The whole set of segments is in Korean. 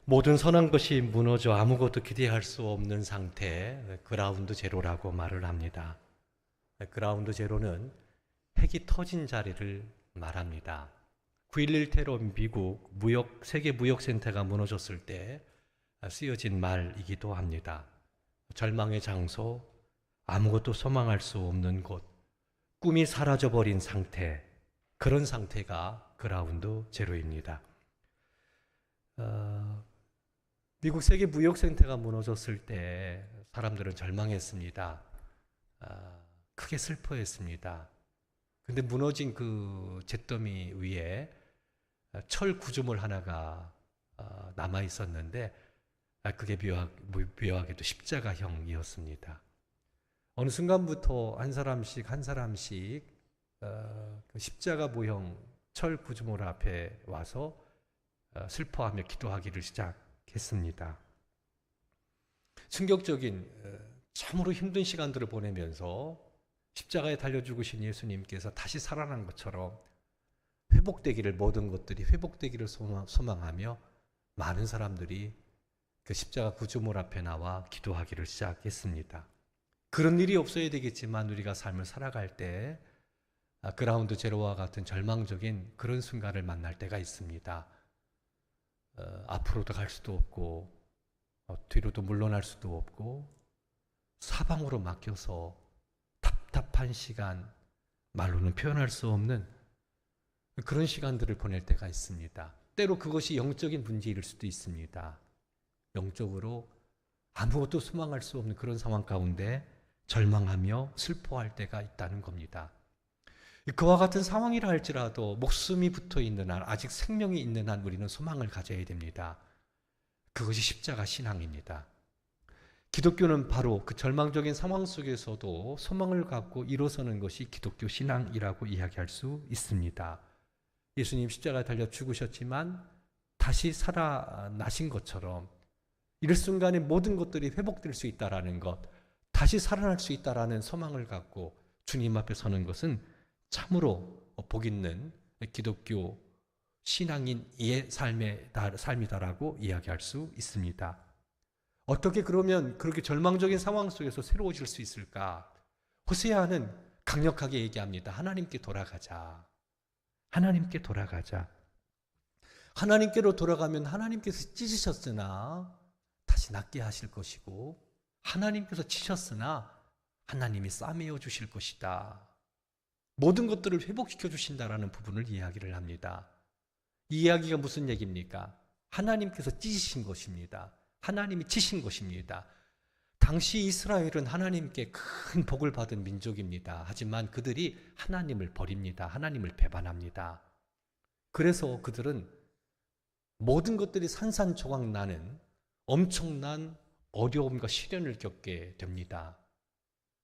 모든 선한 것이 무너져 아무것도 기대할 수 없는 상태, 그라운드 제로라고 말을 합니다. 그라운드 제로는 핵이 터진 자리를 말합니다. 9.11 테러 미국 세계 무역센터가 무너졌을 때 쓰여진 말이기도 합니다. 절망의 장소, 아무것도 소망할 수 없는 곳, 꿈이 사라져버린 상태, 그런 상태가 그라운드 제로입니다. 미국 세계 무역센터가 무너졌을 때 사람들은 절망했습니다. 크게 슬퍼했습니다. 근데 무너진 그 잿더미 위에 철 구조물 하나가 남아 있었는데 그게 묘하게도 십자가형이었습니다. 어느 순간부터 한 사람씩 그 십자가 모형 철 구조물 앞에 와서 슬퍼하며 기도하기를 시작했습니다. 충격적인 참으로 힘든 시간들을 보내면서 십자가에 달려 죽으신 예수님께서 다시 살아난 것처럼 모든 것들이 회복되기를 소망하며 많은 사람들이 그 십자가 구조물 앞에 나와 기도하기를 시작했습니다. 그런 일이 없어야 되겠지만 우리가 삶을 살아갈 때 그라운드 제로와 같은 절망적인 그런 순간을 만날 때가 있습니다. 앞으로도 갈 수도 없고 뒤로도 물러날 수도 없고 사방으로 막혀서 답답한 시간, 말로는 표현할 수 없는 그런 시간들을 보낼 때가 있습니다. 때로 그것이 영적인 문제일 수도 있습니다. 영적으로 아무것도 소망할 수 없는 그런 상황 가운데 절망하며 슬퍼할 때가 있다는 겁니다. 그와 같은 상황이라 할지라도 목숨이 붙어 있는 한, 아직 생명이 있는 한 우리는 소망을 가져야 됩니다. 그것이 십자가 신앙입니다. 기독교는 바로 그 절망적인 상황 속에서도 소망을 갖고 일어서는 것이 기독교 신앙이라고 이야기할 수 있습니다. 예수님 십자가에 달려 죽으셨지만 다시 살아나신 것처럼 일순간에 모든 것들이 회복될 수 있다라는 것, 다시 살아날 수 있다라는 소망을 갖고 주님 앞에 서는 것은 참으로 복 있는 기독교 신앙인의 삶이다라고 이야기할 수 있습니다. 어떻게 그러면 그렇게 절망적인 상황 속에서 새로워질 수 있을까? 호세아는 강력하게 얘기합니다. 하나님께 돌아가자. 하나님께 돌아가자. 하나님께로 돌아가면 하나님께서 찢으셨으나 다시 낫게 하실 것이고 하나님께서 치셨으나 하나님이 싸매어 주실 것이다. 모든 것들을 회복시켜 주신다라는 부분을 이야기를 합니다. 이 이야기가 무슨 얘기입니까? 하나님께서 찢으신 것입니다. 하나님이 치신 것입니다. 당시 이스라엘은 하나님께 큰 복을 받은 민족입니다. 하지만 그들이 하나님을 버립니다. 하나님을 배반합니다. 그래서 그들은 모든 것들이 산산조각 나는 엄청난 어려움과 시련을 겪게 됩니다.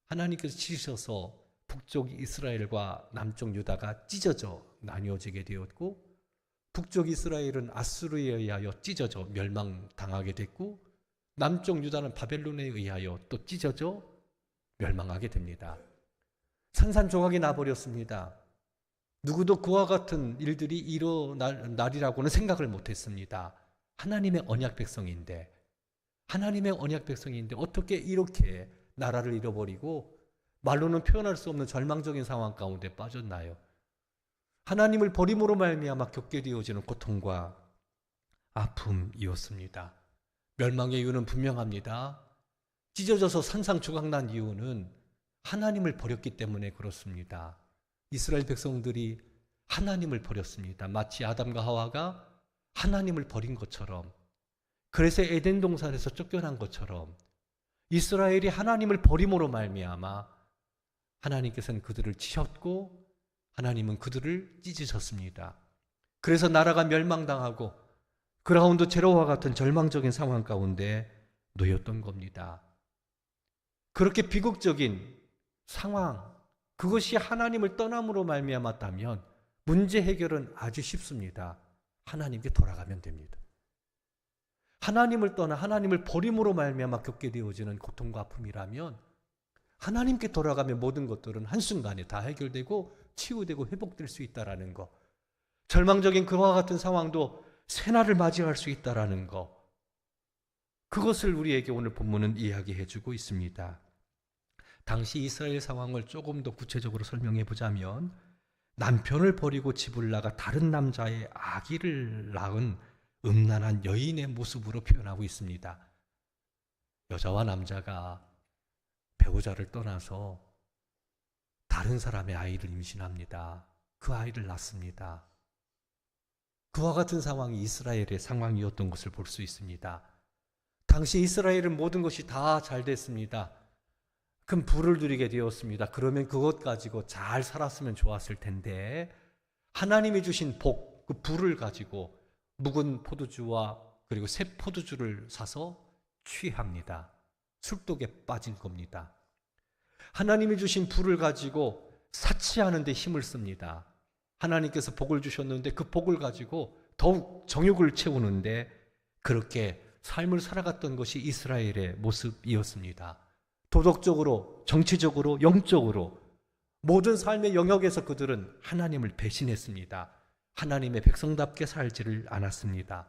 하나님께서 치셔서 북쪽 이스라엘과 남쪽 유다가 찢어져 나뉘어지게 되었고 북쪽 이스라엘은 아수르에 의하여 찢어져 멸망당하게 됐고 남쪽 유다는 바벨론에 의하여 또 찢어져 멸망하게 됩니다. 산산조각이 나버렸습니다. 누구도 그와 같은 일들이 일어날 날이라고는 생각을 못했습니다. 하나님의 언약 백성인데 어떻게 이렇게 나라를 잃어버리고 말로는 표현할 수 없는 절망적인 상황 가운데 빠졌나요? 하나님을 버림으로 말미암아 겪게 되어지는 고통과 아픔이었습니다. 멸망의 이유는 분명합니다. 찢어져서 산산조각난 이유는 하나님을 버렸기 때문에 그렇습니다. 이스라엘 백성들이 하나님을 버렸습니다. 마치 아담과 하와가 하나님을 버린 것처럼, 그래서 에덴 동산에서 쫓겨난 것처럼 이스라엘이 하나님을 버림으로 말미암아 하나님께서는 그들을 치셨고 하나님은 그들을 찢으셨습니다. 그래서 나라가 멸망당하고 그라운드 제로와 같은 절망적인 상황 가운데 놓였던 겁니다. 그렇게 비극적인 상황, 그것이 하나님을 떠남으로 말미암았다면 문제 해결은 아주 쉽습니다. 하나님께 돌아가면 됩니다. 하나님을 떠나 하나님을 버림으로 말미암아 겪게 되어지는 고통과 아픔이라면 하나님께 돌아가면 모든 것들은 한순간에 다 해결되고 치유되고 회복될 수 있다는 것, 절망적인 그와 같은 상황도 새날을 맞이할 수 있다는 것, 그것을 우리에게 오늘 본문은 이야기해 주고 있습니다. 당시 이스라엘 상황을 조금 더 구체적으로 설명해 보자면 남편을 버리고 집을 나가 다른 남자의 아기를 낳은 음란한 여인의 모습으로 표현하고 있습니다. 여자와 남자가 배우자를 떠나서 다른 사람의 아이를 임신합니다. 그 아이를 낳습니다. 그와 같은 상황이 이스라엘의 상황이었던 것을 볼 수 있습니다. 당시 이스라엘은 모든 것이 다 잘 됐습니다. 큰 부를 누리게 되었습니다. 그러면 그것 가지고 잘 살았으면 좋았을 텐데 하나님이 주신 복, 그 부를 가지고 묵은 포도주와 그리고 새 포도주를 사서 취합니다. 술독에 빠진 겁니다. 하나님이 주신 부를 가지고 사치하는 데 힘을 씁니다. 하나님께서 복을 주셨는데 그 복을 가지고 더욱 정욕을 채우는데 그렇게 삶을 살아갔던 것이 이스라엘의 모습이었습니다. 도덕적으로, 정치적으로, 영적으로 모든 삶의 영역에서 그들은 하나님을 배신했습니다. 하나님의 백성답게 살지를 않았습니다.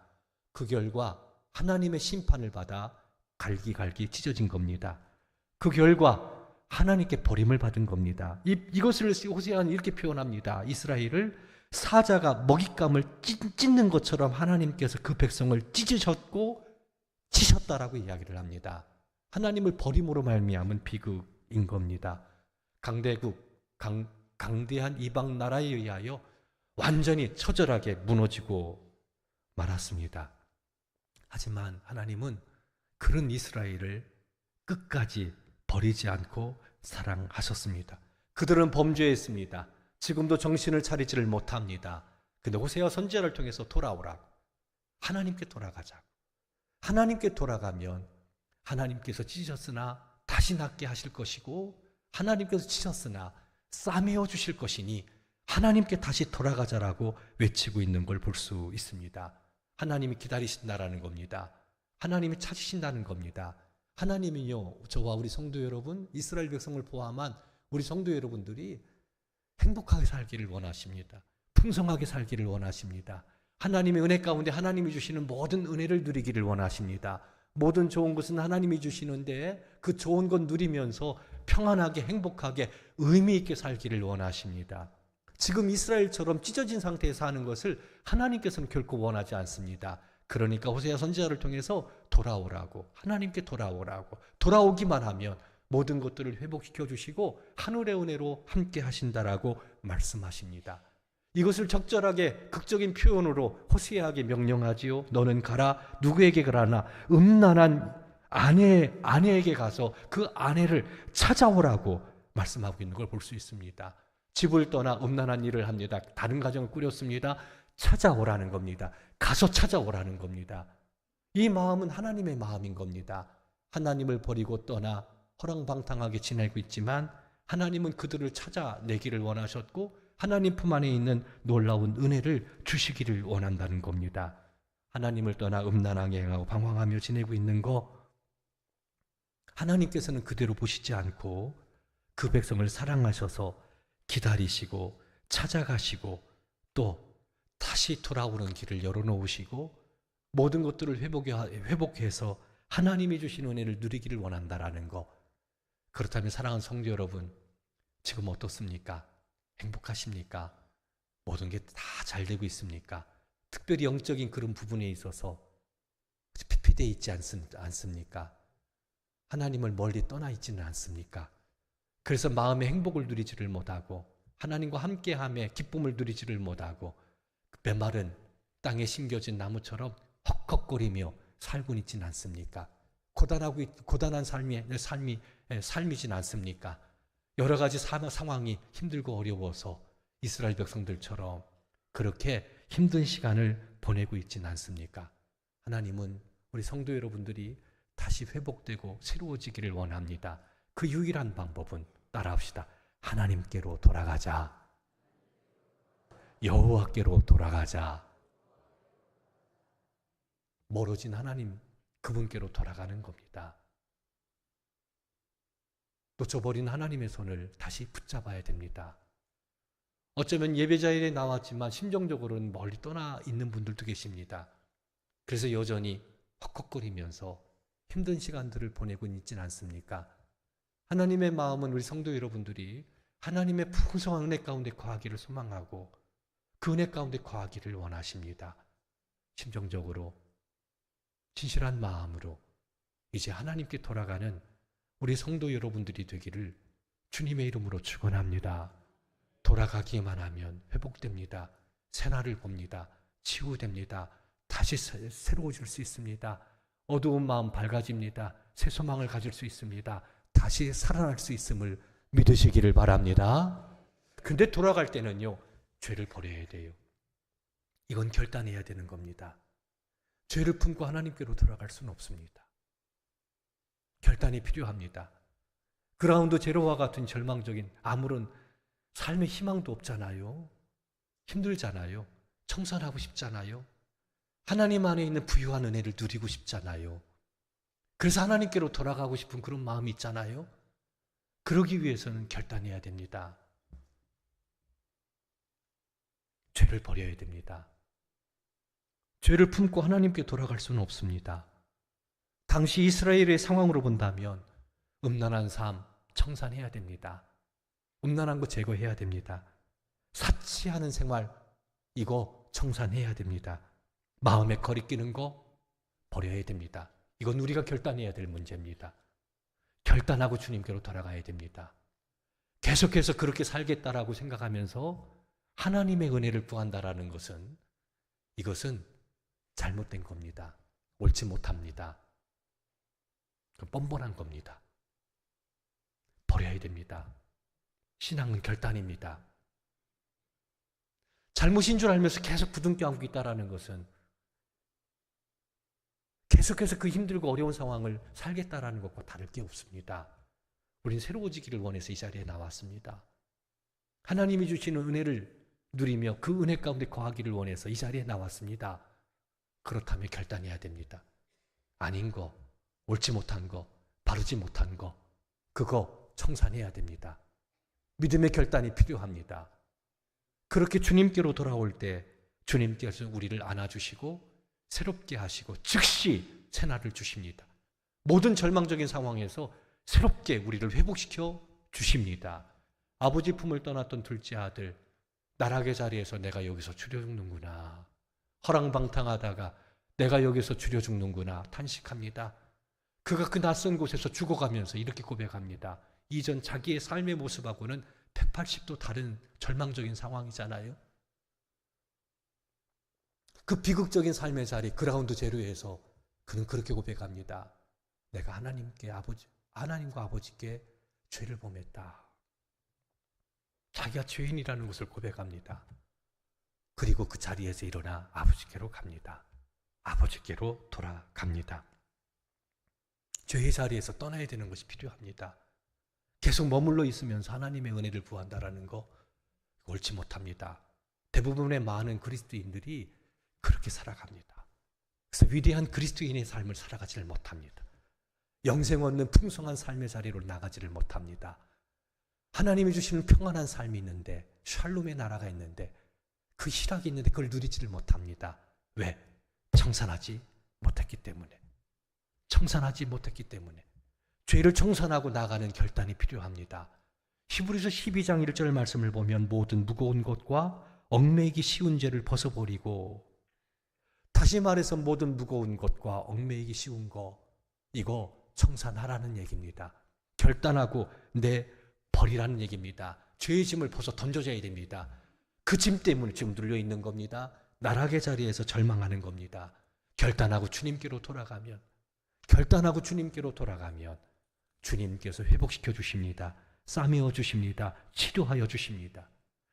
그 결과 하나님의 심판을 받아 갈기갈기 찢어진 겁니다. 그 결과 하나님께 버림을 받은 겁니다. 이것을 호세아는 이렇게 표현합니다. 이스라엘을 사자가 먹잇감을 찢는 것처럼 하나님께서 그 백성을 찢으셨고 치셨다라고 이야기를 합니다. 하나님을 버림으로 말미암은 비극인 겁니다. 강대한 이방 나라에 의하여 완전히 처절하게 무너지고 말았습니다. 하지만 하나님은 그런 이스라엘을 끝까지 버리지 않고 사랑하셨습니다. 그들은 범죄했습니다. 지금도 정신을 차리지를 못합니다. 근데 호세아 선지자를 통해서 돌아오라고, 하나님께 돌아가자고. 하나님께 돌아가면 하나님께서 찢으셨으나 다시 낫게 하실 것이고 하나님께서 찢으셨으나 싸매어 주실 것이니 하나님께 다시 돌아가자라고 외치고 있는 걸 볼 수 있습니다. 하나님이 기다리신다라는 겁니다. 하나님이 찾으신다는 겁니다. 하나님은요, 저와 우리 성도 여러분, 이스라엘 백성을 포함한 우리 성도 여러분들이 행복하게 살기를 원하십니다. 풍성하게 살기를 원하십니다. 하나님의 은혜 가운데 하나님이 주시는 모든 은혜를 누리기를 원하십니다. 모든 좋은 것은 하나님이 주시는데 그 좋은 것 누리면서 평안하게 행복하게 의미 있게 살기를 원하십니다. 지금 이스라엘처럼 찢어진 상태에서 하는 것을 하나님께서는 결코 원하지 않습니다. 그러니까 호세아 선지자를 통해서 돌아오라고, 하나님께 돌아오라고, 돌아오기만 하면 모든 것들을 회복시켜 주시고 하늘의 은혜로 함께 하신다라고 말씀하십니다. 이것을 적절하게 극적인 표현으로 호세아에게 명령하지요. 너는 가라. 누구에게 가라나? 음란한 아내에게 가서 그 아내를 찾아오라고 말씀하고 있는 걸 볼 수 있습니다. 집을 떠나 음란한 일을 합니다. 다른 가정을 꾸렸습니다. 찾아오라는 겁니다. 가서 찾아오라는 겁니다. 이 마음은 하나님의 마음인 겁니다. 하나님을 버리고 떠나 허랑방탕하게 지내고 있지만 하나님은 그들을 찾아내기를 원하셨고 하나님 품 안에 있는 놀라운 은혜를 주시기를 원한다는 겁니다. 하나님을 떠나 음란하게 행하고 방황하며 지내고 있는 거 하나님께서는 그대로 보시지 않고 그 백성을 사랑하셔서 기다리시고 찾아가시고 또 다시 돌아오는 길을 열어놓으시고 모든 것들을 회복해서 하나님이 주신 은혜를 누리기를 원한다라는 거. 그렇다면 사랑하는 성도 여러분, 지금 어떻습니까? 행복하십니까? 모든 게 다 잘 되고 있습니까? 특별히 영적인 그런 부분에 있어서 피폐되어 있지 않습니까? 하나님을 멀리 떠나 있지는 않습니까? 그래서 마음의 행복을 누리지를 못하고 하나님과 함께함에 기쁨을 누리지를 못하고 메마른 땅에 심겨진 나무처럼 헉헉거리며 살고 있지는 않습니까? 고단한 삶이진 않습니까? 여러 가지 상황이 힘들고 어려워서 이스라엘 백성들처럼 그렇게 힘든 시간을 보내고 있지는 않습니까? 하나님은 우리 성도 여러분들이 다시 회복되고 새로워지기를 원합니다. 그 유일한 방법은 따라합시다. 하나님께로 돌아가자. 여호와께로 돌아가자. 멀어진 하나님 그분께로 돌아가는 겁니다. 놓쳐버린 하나님의 손을 다시 붙잡아야 됩니다. 어쩌면 예배자리에 나왔지만 심정적으로는 멀리 떠나 있는 분들도 계십니다. 그래서 여전히 헉헉거리면서 힘든 시간들을 보내고 있지는 않습니까? 하나님의 마음은 우리 성도 여러분들이 하나님의 풍성한 은혜 가운데 거하기를 소망하고 그 은혜 가운데 거하기를 원하십니다. 심정적으로 진실한 마음으로 이제 하나님께 돌아가는 우리 성도 여러분들이 되기를 주님의 이름으로 축원합니다. 돌아가기만 하면 회복됩니다. 새날을 봅니다. 치유됩니다. 다시 새로워질 수 있습니다. 어두운 마음 밝아집니다. 새 소망을 가질 수 있습니다. 다시 살아날 수 있음을 믿으시기를 바랍니다. 근데 돌아갈 때는요, 죄를 버려야 돼요. 이건 결단해야 되는 겁니다. 죄를 품고 하나님께로 돌아갈 수는 없습니다. 결단이 필요합니다. 그라운드 제로와 같은 절망적인 아무런 삶의 희망도 없잖아요. 힘들잖아요. 청산하고 싶잖아요. 하나님 안에 있는 부유한 은혜를 누리고 싶잖아요. 그래서 하나님께로 돌아가고 싶은 그런 마음이 있잖아요. 그러기 위해서는 결단해야 됩니다. 죄를 버려야 됩니다. 죄를 품고 하나님께 돌아갈 수는 없습니다. 당시 이스라엘의 상황으로 본다면 음란한 삶 청산해야 됩니다. 음란한 거 제거해야 됩니다. 사치하는 생활 이거 청산해야 됩니다. 마음에 거리끼는 거 버려야 됩니다. 이건 우리가 결단해야 될 문제입니다. 결단하고 주님께로 돌아가야 됩니다. 계속해서 그렇게 살겠다라고 생각하면서 하나님의 은혜를 구한다라는 것은 이것은 잘못된 겁니다. 옳지 못합니다. 뻔뻔한 겁니다. 버려야 됩니다. 신앙은 결단입니다. 잘못인 줄 알면서 계속 부둥켜 안고 있다라는 것은 계속해서 그 힘들고 어려운 상황을 살겠다라는 것과 다를 게 없습니다. 우린 새로워지기를 원해서 이 자리에 나왔습니다. 하나님이 주시는 은혜를 누리며 그 은혜 가운데 거하기를 원해서 이 자리에 나왔습니다. 그렇다면 결단해야 됩니다. 아닌 거, 옳지 못한 거, 바르지 못한 거, 그거 청산해야 됩니다. 믿음의 결단이 필요합니다. 그렇게 주님께로 돌아올 때 주님께서 우리를 안아주시고 새롭게 하시고 즉시 새날을 주십니다. 모든 절망적인 상황에서 새롭게 우리를 회복시켜 주십니다. 아버지 품을 떠났던 둘째 아들, 나락의 자리에서 내가 여기서 추려 죽는구나. 허랑방탕하다가 내가 여기서 추려 죽는구나 탄식합니다. 그가 그 낯선 곳에서 죽어가면서 이렇게 고백합니다. 이전 자기의 삶의 모습하고는 180도 다른 절망적인 상황이잖아요. 그 비극적인 삶의 자리 그라운드 제로에서 그는 그렇게 고백합니다. 내가 하나님과 아버지께 죄를 범했다. 자기가 죄인이라는 것을 고백합니다. 그리고 그 자리에서 일어나 아버지께로 갑니다. 아버지께로 돌아갑니다. 죄의 자리에서 떠나야 되는 것이 필요합니다. 계속 머물러 있으면서 하나님의 은혜를 구한다라는 거 옳지 못합니다. 대부분의 많은 그리스도인들이 그렇게 살아갑니다. 그래서 위대한 그리스도인의 삶을 살아가지를 못합니다. 영생 얻는 풍성한 삶의 자리로 나가지를 못합니다. 하나님이 주시는 평안한 삶이 있는데 샬롬의 나라가 있는데 그 희락이 있는데 그걸 누리지를 못합니다. 왜? 청산하지 못했기 때문에. 청산하지 못했기 때문에. 죄를 청산하고 나가는 결단이 필요합니다. 히브리서 12장 1절 말씀을 보면 모든 무거운 것과 얽매이기 쉬운 죄를 벗어버리고, 다시 말해서 모든 무거운 것과 얽매이기 쉬운 거 이거 청산하라는 얘기입니다. 결단하고 버리라는 얘기입니다. 죄의 짐을 벗어 던져줘야 됩니다. 그 짐 때문에 지금 눌려 있는 겁니다. 나락의 자리에서 절망하는 겁니다. 결단하고 주님께로 돌아가면 주님께서 회복시켜 주십니다. 싸매어 주십니다. 치료하여 주십니다.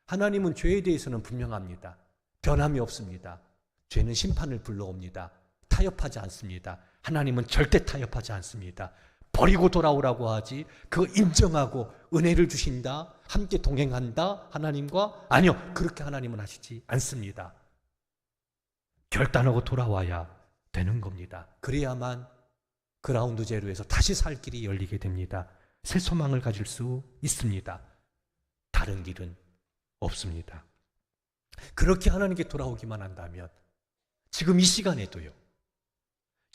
하나님은 죄에 대해서는 분명합니다. 변함이 없습니다. 죄는 심판을 불러옵니다. 타협하지 않습니다. 하나님은 절대 타협하지 않습니다. 버리고 돌아오라고 하지 그거 인정하고 은혜를 주신다, 함께 동행한다 하나님과, 아니요, 그렇게 하나님은 하시지 않습니다. 결단하고 돌아와야 되는 겁니다. 그래야만 그라운드 제로에서 다시 살 길이 열리게 됩니다. 새 소망을 가질 수 있습니다. 다른 길은 없습니다. 그렇게 하나님께 돌아오기만 한다면 지금 이 시간에도요,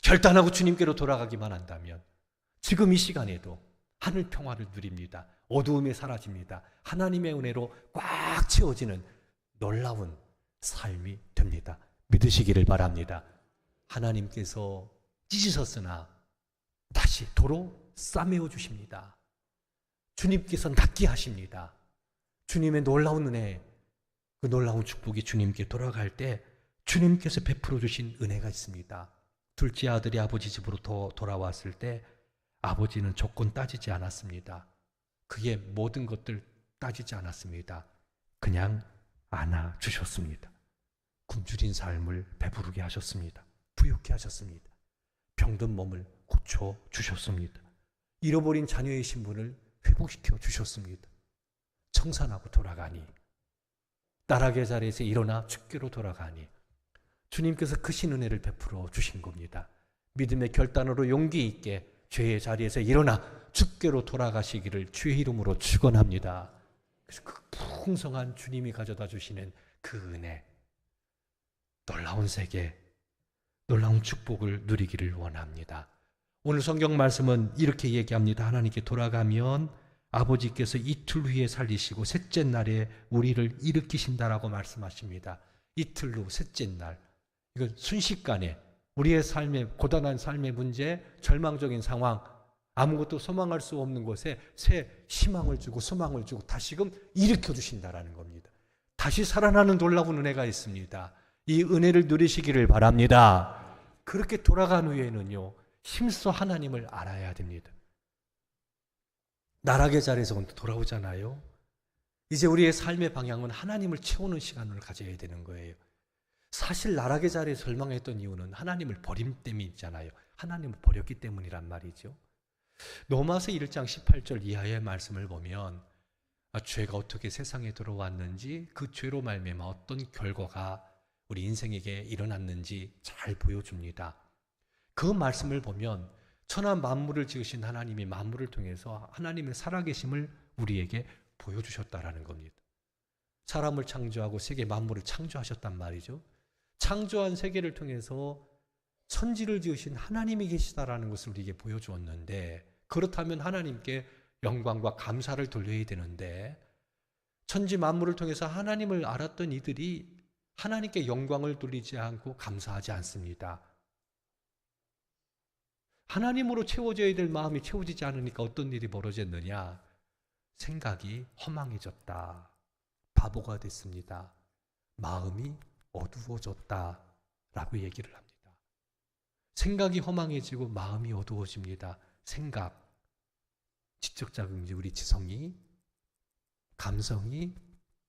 결단하고 주님께로 돌아가기만 한다면 지금 이 시간에도 하늘 평화를 누립니다. 어두움이 사라집니다. 하나님의 은혜로 꽉 채워지는 놀라운 삶이 됩니다. 믿으시기를 바랍니다. 하나님께서 찢으셨으나 다시 도로 싸매어 주십니다. 주님께서 낫게 하십니다. 주님의 놀라운 은혜, 그 놀라운 축복이 주님께 돌아갈 때 주님께서 베풀어 주신 은혜가 있습니다. 둘째 아들이 아버지 집으로 돌아왔을 때 아버지는 조건 따지지 않았습니다. 그의 모든 것들 따지지 않았습니다. 그냥 안아주셨습니다. 굶주린 삶을 배부르게 하셨습니다. 부유케 하셨습니다. 병든 몸을 고쳐주셨습니다. 잃어버린 자녀의 신분을 회복시켜 주셨습니다. 청산하고 돌아가니, 나락의 자리에서 일어나 주께로 돌아가니 주님께서 크신 은혜를 베풀어 주신 겁니다. 믿음의 결단으로 용기 있게 죄의 자리에서 일어나 주께로 돌아가시기를 주의 이름으로 축원합니다. 그래서 그 풍성한 주님이 가져다 주시는 그 은혜, 놀라운 세계, 놀라운 축복을 누리기를 원합니다. 오늘 성경 말씀은 이렇게 얘기합니다. 하나님께 돌아가면 아버지께서 이틀 후에 살리시고 셋째 날에 우리를 일으키신다라고 말씀하십니다. 이틀 후 셋째 날, 이건 순식간에 우리의 삶의 고단한 삶의 문제, 절망적인 상황, 아무것도 소망할 수 없는 곳에 새 희망을 주고 소망을 주고 다시금 일으켜 주신다라는 겁니다. 다시 살아나는 놀라운 은혜가 있습니다. 이 은혜를 누리시기를 바랍니다. 그렇게 돌아간 후에는요, 힘써 하나님을 알아야 됩니다. 나락의 자리에서 돌아오잖아요. 이제 우리의 삶의 방향은 하나님을 채우는 시간을 가져야 되는 거예요. 사실 나락의 자리에 절망했던 이유는 하나님을 버림 때문에 있잖아요. 하나님을 버렸기 때문이란 말이죠. 로마서 1장 18절 이하의 말씀을 보면 죄가 어떻게 세상에 들어왔는지, 그 죄로 말미암아 어떤 결과가 우리 인생에게 일어났는지 잘 보여줍니다. 그 말씀을 보면 천하 만물을 지으신 하나님이 만물을 통해서 하나님의 살아계심을 우리에게 보여주셨다라는 겁니다. 사람을 창조하고 세계 만물을 창조하셨단 말이죠. 창조한 세계를 통해서 천지를 지으신 하나님이 계시다라는 것을 우리에게 보여주었는데, 그렇다면 하나님께 영광과 감사를 돌려야 되는데, 천지 만물을 통해서 하나님을 알았던 이들이 하나님께 영광을 돌리지 않고 감사하지 않습니다. 하나님으로 채워져야 될 마음이 채워지지 않으니까 어떤 일이 벌어졌느냐? 생각이 허망해졌다. 바보가 됐습니다. 마음이 어두워졌다. 라고 얘기를 합니다. 생각이 허망해지고 마음이 어두워집니다. 생각, 지적 자금이 우리 지성이, 감성이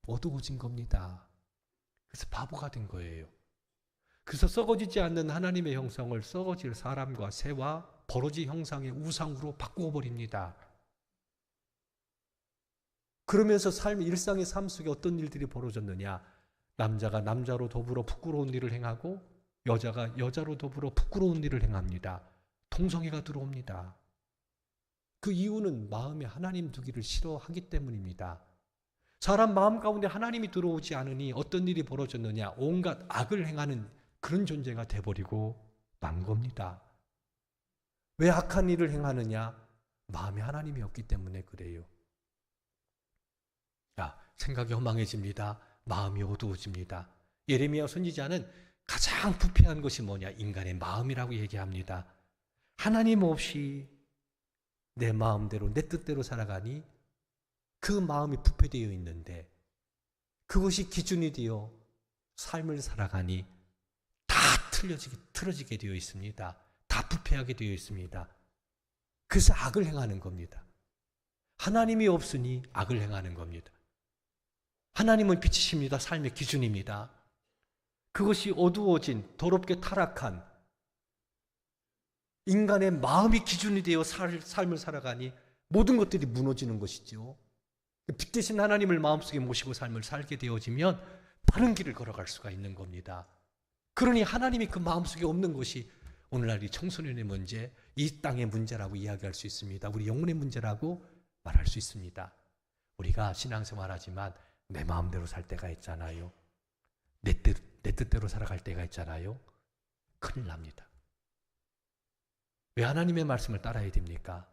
어두워진 겁니다. 그래서 바보가 된 거예요. 그래서 썩어지지 않는 하나님의 형상을 썩어질 사람과 새와 버러지 형상의 우상으로 바꾸어 버립니다. 그러면서 일상의 삶 속에 어떤 일들이 벌어졌느냐? 남자가 남자로 더불어 부끄러운 일을 행하고 여자가 여자로 더불어 부끄러운 일을 행합니다. 동성애가 들어옵니다. 그 이유는 마음에 하나님 두기를 싫어하기 때문입니다. 사람 마음 가운데 하나님이 들어오지 않으니 어떤 일이 벌어졌느냐? 온갖 악을 행하는 그런 존재가 돼버리고 만 겁니다. 왜 악한 일을 행하느냐? 마음에 하나님이 없기 때문에 그래요. 생각이 허망해집니다. 마음이 어두워집니다. 예레미야 선지자는 가장 부패한 것이 뭐냐? 인간의 마음이라고 얘기합니다. 하나님 없이 내 마음대로 내 뜻대로 살아가니 그 마음이 부패되어 있는데, 그것이 기준이 되어 삶을 살아가니 다 틀어지게 되어 있습니다. 다 부패하게 되어 있습니다. 그래서 악을 행하는 겁니다. 하나님이 없으니 악을 행하는 겁니다. 하나님은 빛이십니다. 삶의 기준입니다. 그것이 어두워진, 더럽게 타락한 인간의 마음이 기준이 되어 삶을 살아가니 모든 것들이 무너지는 것이죠. 빛 대신 하나님을 마음속에 모시고 삶을 살게 되어지면 바른 길을 걸어갈 수가 있는 겁니다. 그러니 하나님이 그 마음속에 없는 것이 오늘날 이 청소년의 문제, 이 땅의 문제라고 이야기할 수 있습니다. 우리 영혼의 문제라고 말할 수 있습니다. 우리가 신앙생활하지만 내 마음대로 살 때가 있잖아요. 내 뜻대로 살아갈 때가 있잖아요. 큰일 납니다. 왜 하나님의 말씀을 따라야 됩니까?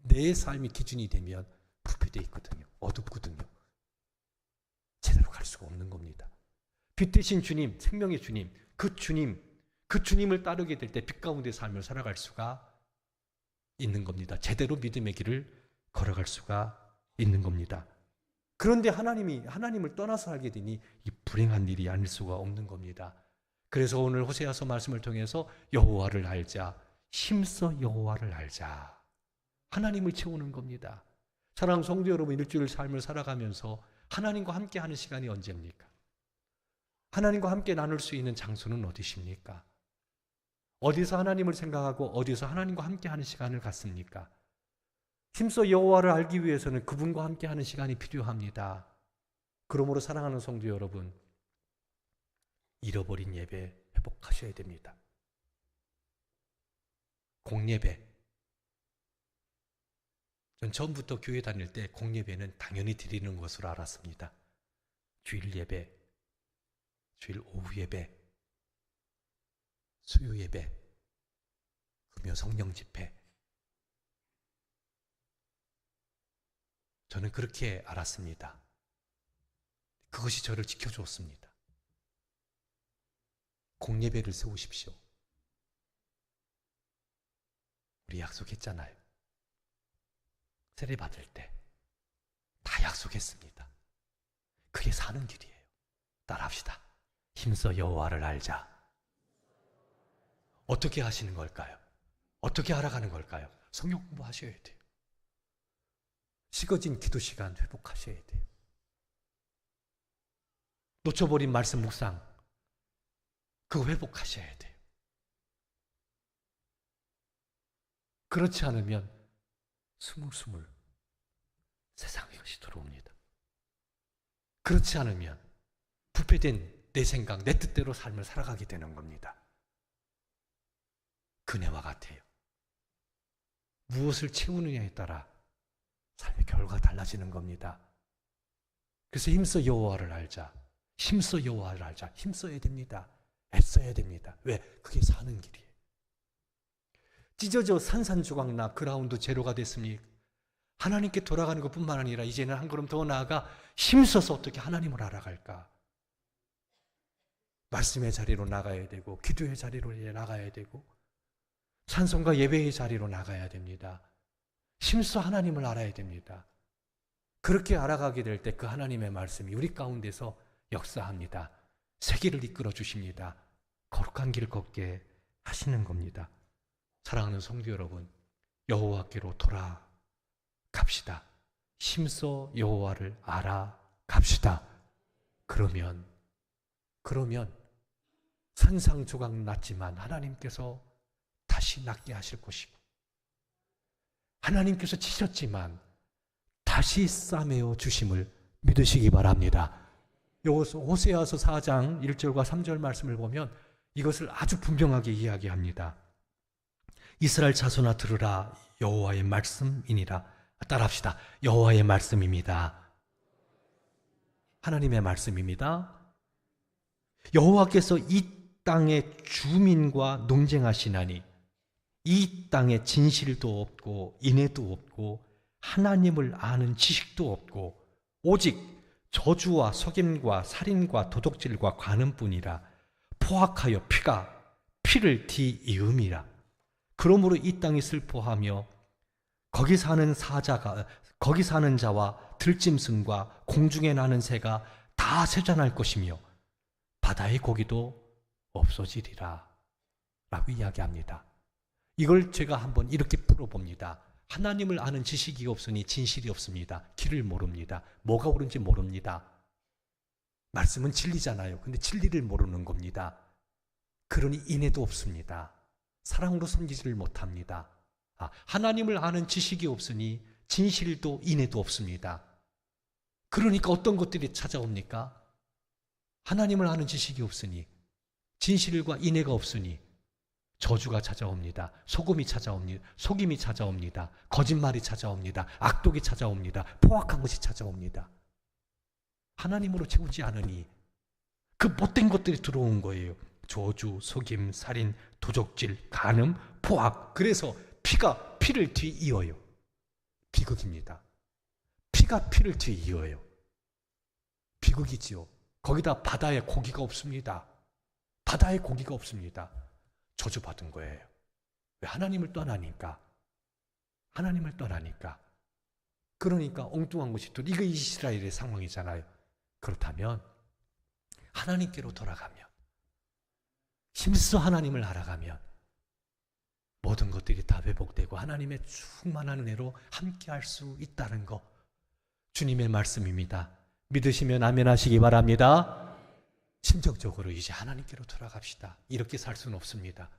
내 삶이 기준이 되면 부패되어 있거든요. 어둡거든요. 제대로 갈 수가 없는 겁니다. 빛 대신 주님, 생명의 주님, 그 주님을 따르게 될 때 빛 가운데 삶을 살아갈 수가 있는 겁니다. 제대로 믿음의 길을 걸어갈 수가 있는 겁니다. 그런데 하나님을 떠나서 살게 되니 이 불행한 일이 아닐 수가 없는 겁니다. 그래서 오늘 호세아서 말씀을 통해서 여호와를 알자, 힘써 여호와를 알자. 하나님을 채우는 겁니다. 사랑하는 성도 여러분, 일주일 삶을 살아가면서 하나님과 함께 하는 시간이 언제입니까? 하나님과 함께 나눌 수 있는 장소는 어디십니까? 어디서 하나님을 생각하고 어디서 하나님과 함께 하는 시간을 갖습니까? 힘써 여호와를 알기 위해서는 그분과 함께 하는 시간이 필요합니다. 그러므로 사랑하는 성도 여러분, 잃어버린 예배 회복하셔야 됩니다. 공예배. 전 처음부터 교회 다닐 때 공예배는 당연히 드리는 것으로 알았습니다. 주일 예배, 주일 오후 예배, 수요 예배, 금요 성령 집회. 저는 그렇게 알았습니다. 그것이 저를 지켜주었습니다. 공예배를 세우십시오. 우리 약속했잖아요. 세례 받을 때 다 약속했습니다. 그게 사는 길이에요. 따라합시다. 힘써 여호와를 알자. 어떻게 하시는 걸까요? 어떻게 알아가는 걸까요? 성경 공부하셔야 돼요. 식어진 기도 시간 회복하셔야 돼요. 놓쳐버린 말씀 묵상, 그거 회복하셔야 돼요. 그렇지 않으면 스물스물 세상의 것이 들어옵니다. 그렇지 않으면 부패된 내 생각, 내 뜻대로 삶을 살아가게 되는 겁니다. 그네와 같아요. 무엇을 채우느냐에 따라 삶의 결과가 달라지는 겁니다. 그래서 힘써 여호와를 알자. 힘써 여호와를 알자. 힘써야 됩니다. 애써야 됩니다. 왜? 그게 사는 길이에요. 찢어져 산산조각나 그라운드 제로가 됐습니까? 하나님께 돌아가는 것뿐만 아니라 이제는 한 걸음 더 나아가 힘써서 어떻게 하나님을 알아갈까? 말씀의 자리로 나가야 되고 기도의 자리로 나가야 되고 찬송과 예배의 자리로 나가야 됩니다. 힘써 하나님을 알아야 됩니다. 그렇게 알아가게 될 때 그 하나님의 말씀이 우리 가운데서 역사합니다. 세계를 이끌어 주십니다. 거룩한 길을 걷게 하시는 겁니다. 사랑하는 성도 여러분, 여호와께로 돌아갑시다. 힘써 여호와를 알아갑시다. 그러면 산상조각 났지만 하나님께서 다시 낫게 하실 것이고, 하나님께서 치셨지만 다시 싸매어 주심을 믿으시기 바랍니다. 호세아서 4장 1절과 3절 말씀을 보면 이것을 아주 분명하게 이야기합니다. 이스라엘 자손아 들으라, 여호와의 말씀이니라. 따라합시다. 여호와의 말씀입니다. 하나님의 말씀입니다. 여호와께서 이 땅의 주민과 논쟁하시나니 이 땅에 진실도 없고 인애도 없고 하나님을 아는 지식도 없고 오직 저주와 속임과 살인과 도둑질과 관음뿐이라. 포악하여 피를 뒤이음이라. 그러므로 이 땅이 슬퍼하며 거기 사는 자와 들짐승과 공중에 나는 새가 다 쇠잔할 것이며 바다의 고기도 없어지리라 라고 이야기합니다. 이걸 제가 한번 이렇게 풀어봅니다. 하나님을 아는 지식이 없으니 진실이 없습니다. 길을 모릅니다. 뭐가 옳은지 모릅니다. 말씀은 진리잖아요. 근데 진리를 모르는 겁니다. 그러니 인애도 없습니다. 사랑으로 섬기지를 못합니다. 하나님을 아는 지식이 없으니 진실도 인애도 없습니다. 그러니까 어떤 것들이 찾아옵니까? 하나님을 아는 지식이 없으니 진실과 인애가 없으니 저주가 찾아옵니다. 속임이 찾아옵니다. 거짓말이 찾아옵니다. 악독이 찾아옵니다. 포악한 것이 찾아옵니다. 하나님으로 채우지 않으니 그 못된 것들이 들어온 거예요. 저주, 속임, 살인, 도적질, 간음, 포악. 그래서 피가 피를 뒤이어요. 비극입니다. 피가 피를 뒤이어요. 비극이지요. 거기다 바다에 고기가 없습니다. 바다에 고기가 없습니다. 저주받은 거예요. 왜? 하나님을 떠나니까. 하나님을 떠나니까. 그러니까 엉뚱한 것이 또 이거 이스라엘의 상황이잖아요. 그렇다면 하나님께로 돌아가면, 힘써 하나님을 알아가면 모든 것들이 다 회복되고 하나님의 충만한 은혜로 함께할 수 있다는 거, 주님의 말씀입니다. 믿으시면 아멘 하시기 바랍니다. 심정적으로 이제 하나님께로 돌아갑시다. 이렇게 살 수는 없습니다.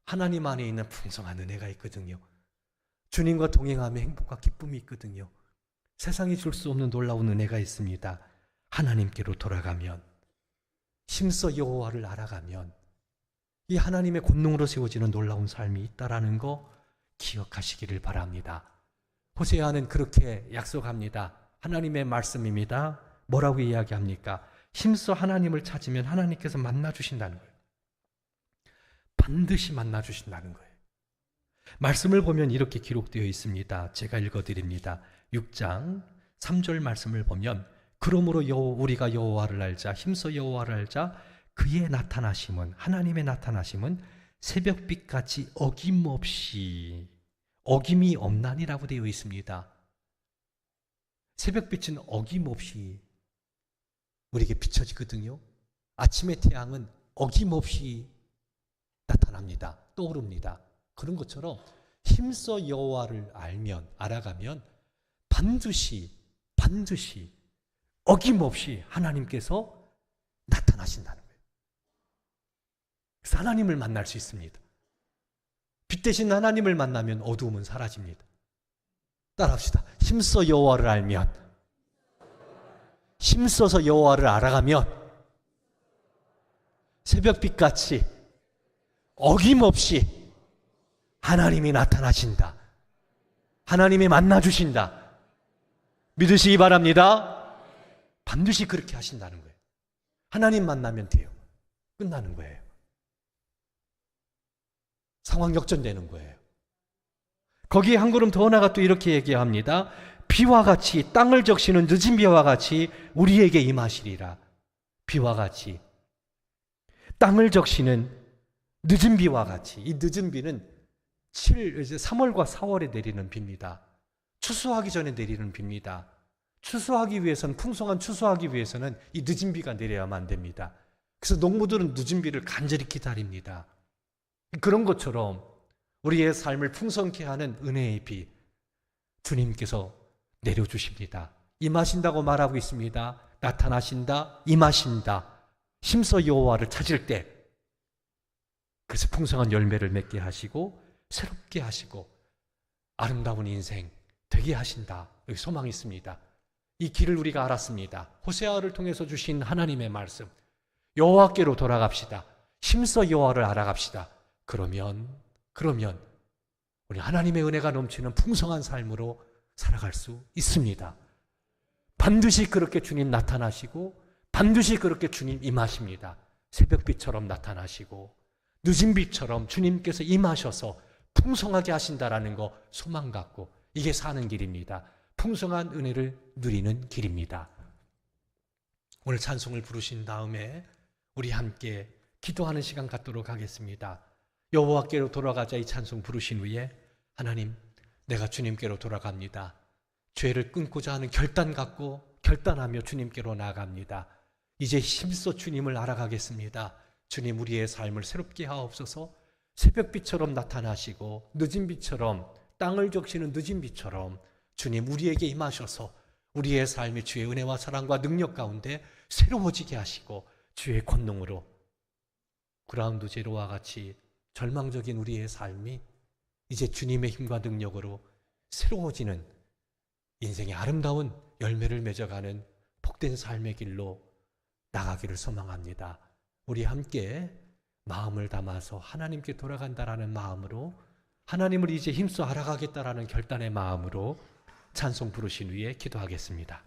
하나님 안에 있는 풍성한 은혜가 있거든요. 주님과 동행하며 행복과 기쁨이 있거든요. 세상이 줄 수 없는 놀라운 은혜가 있습니다. 하나님께로 돌아가면, 힘써 여호와를 알아가면 이 하나님의 권능으로 세워지는 놀라운 삶이 있다라는 거 기억하시기를 바랍니다. 호세아는 그렇게 약속합니다. 하나님의 말씀입니다. 뭐라고 이야기합니까? 힘써 하나님을 찾으면 하나님께서 만나주신다는 거예요. 반드시 만나주신다는 거예요. 말씀을 보면 이렇게 기록되어 있습니다. 제가 읽어드립니다. 6장 3절 말씀을 보면, 그러므로 우리가 여호와를 알자, 힘써 여호와를 알자. 그의 나타나심은, 하나님의 나타나심은 새벽빛같이 어김없이, 어김이 없나니라고 되어 있습니다. 새벽빛은 어김없이 우리에게 비춰지거든요. 아침의 태양은 어김없이 나타납니다. 떠오릅니다. 그런 것처럼 힘써 여호와를 알아가면 반드시 어김없이 하나님께서 나타나신다는 거예요. 그래서 하나님을 만날 수 있습니다. 빛 대신 하나님을 만나면 어두움은 사라집니다. 따라합시다. 힘써 여호와를 알면, 힘써서 여호와를 알아가면 새벽빛같이 어김없이 하나님이 나타나신다. 하나님이 만나주신다. 믿으시기 바랍니다. 반드시 그렇게 하신다는 거예요. 하나님 만나면 돼요. 끝나는 거예요. 상황 역전되는 거예요. 거기에 한 걸음 더 나가 또 이렇게 얘기합니다. 비와 같이, 땅을 적시는 늦은 비와 같이 우리에게 임하시리라. 비와 같이, 땅을 적시는 늦은 비와 같이. 이 늦은 비는 3월과 4월에 내리는 비입니다. 추수하기 전에 내리는 비입니다. 추수하기 위해서는, 풍성한 추수하기 위해서는 이 늦은 비가 내려야만 됩니다. 그래서 농부들은 늦은 비를 간절히 기다립니다. 그런 것처럼 우리의 삶을 풍성케 하는 은혜의 비, 주님께서 내려주십니다. 임하신다고 말하고 있습니다. 나타나신다, 임하신다. 힘써 여호와를 찾을 때, 그래서 풍성한 열매를 맺게 하시고 새롭게 하시고 아름다운 인생 되게 하신다. 여기 소망이 있습니다. 이 길을 우리가 알았습니다. 호세아를 통해서 주신 하나님의 말씀, 여호와께로 돌아갑시다. 힘써 여호와를 알아갑시다. 그러면 우리 하나님의 은혜가 넘치는 풍성한 삶으로 살아갈 수 있습니다. 반드시 그렇게 주님 나타나시고 반드시 그렇게 주님 임하십니다. 새벽빛처럼 나타나시고 늦은 빛처럼 주님께서 임하셔서 풍성하게 하신다라는 거 소망 갖고, 이게 사는 길입니다. 풍성한 은혜를 누리는 길입니다. 오늘 찬송을 부르신 다음에 우리 함께 기도하는 시간 갖도록 하겠습니다. 여호와께로 돌아가자 이 찬송 부르신 후에, 하나님, 내가 주님께로 돌아갑니다. 죄를 끊고자 하는 결단 갖고 결단하며 주님께로 나아갑니다. 이제 힘써 주님을 알아가겠습니다. 주님, 우리의 삶을 새롭게 하옵소서. 새벽빛처럼 나타나시고 늦은 빛처럼, 땅을 적시는 늦은 빛처럼 주님 우리에게 임하셔서 우리의 삶이 주의 은혜와 사랑과 능력 가운데 새로워지게 하시고, 주의 권능으로 그라운드 제로와 같이 절망적인 우리의 삶이 이제 주님의 힘과 능력으로 새로워지는 인생의 아름다운 열매를 맺어가는 복된 삶의 길로 나가기를 소망합니다. 우리 함께 마음을 담아서 하나님께 돌아간다라는 마음으로, 하나님을 이제 힘써 알아가겠다라는 결단의 마음으로 찬송 부르신 후에 기도하겠습니다.